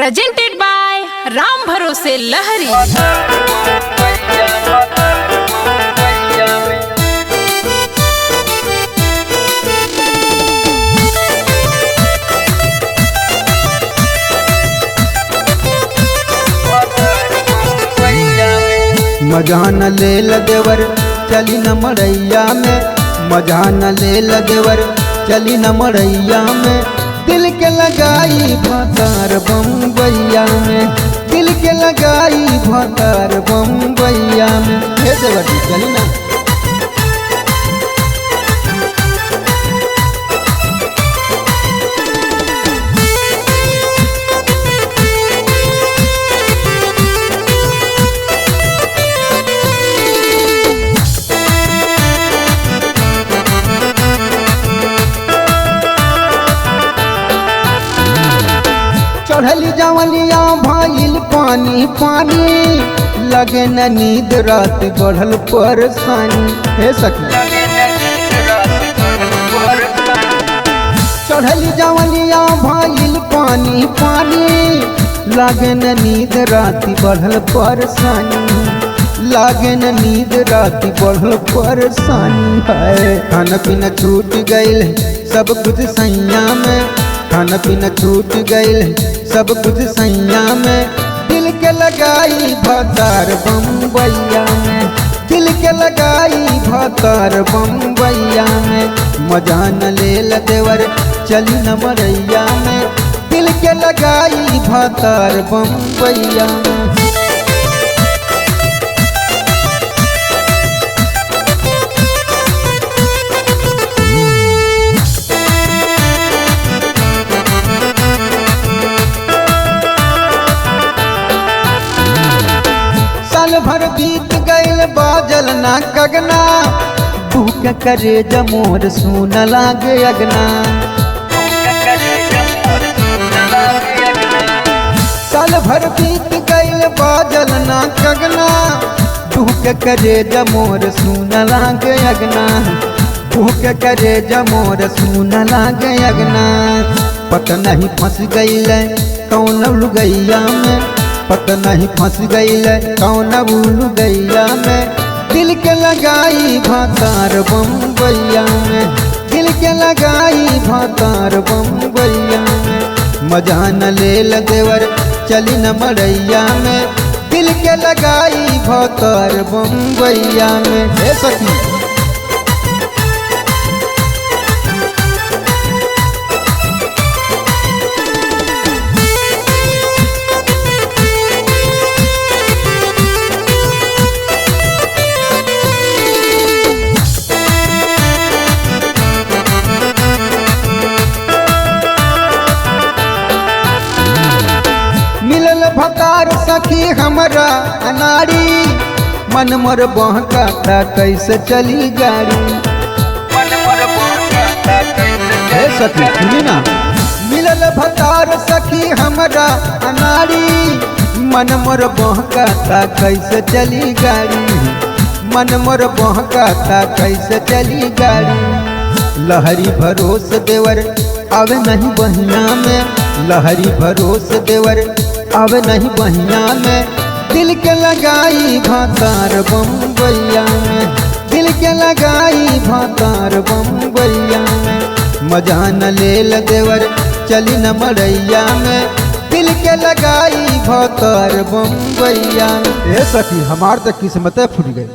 Presented by Ram भरोसे लहरी। मजा न ले देवर चली न मड़ैया में, मजा न ले देवर चली न मड़ैया में। दिल के लगाई भतार बम्बैया में, दिल के लगाई भतार बम्बैया में। हे देवर चली ना। चढ़ली जवलिया भइल पानी पानी, लगे न नींद रात बढ़ल परेशानी। हे सखी चढ़ली जवलिया भइल पानी पानी, लगे न नींद रात बढ़ल परेशानी, लागे न नींद रात बढ़ल परेशानी है। खाना पीना छूट गइल सब कुछ सैया में, खाना पीना छूट गइल सब कुछ सैया में। दिल के लगाई भतार बम्बैया में, दिल के लगाई भतार बम्बैया में। मजा न ले देवर चली न मड़ैया में, दिल के लगाई भतार बम्बैया में। साल भर बीत गइल बाजल ना कगना, भूख करे जमोर सुन लागे अगना। साल भर बीत गइल बाजल ना कगना, भूख करे जमोर सुन लागे अगना, भूख करे जमोर सुन लागे अगना। पता नहीं फंस गइल कौन लुगैया में, पता नहीं फंस गइल कौन लुगैया में। दिल के लगाई भतार बम्बैया में, दिल के लगाई भतार बम्बैया में। मजा न ले देवर चली न मड़ैया में, दिल के लगाई भतार बम्बैया में। हे सखी मिलल भतार सखी हमरा अनाड़ी, मन मोर बहकाता कैसे चली गाड़ी। हे सखी सुनी ना। मिलल भतार सखी हमरा अनाड़ी, मन मोर बहकाता कैसे चली गाड़ी, मन मोर बहकाता कैसे चली गाड़ी। लहरी भरोसे देवर आवे नहीं बहिया में, लहरी भरोसे देवर आवे नहीं बहिया में। दिल के लगाई भतार बम्बैया में, दिल के लगाई भतार बम्बैया में। मजा न ले देवर चली न मड़ैया में, दिल के लगाई भतार बम्बैया में। ए सखी हमार तक किस्मत फूट गई।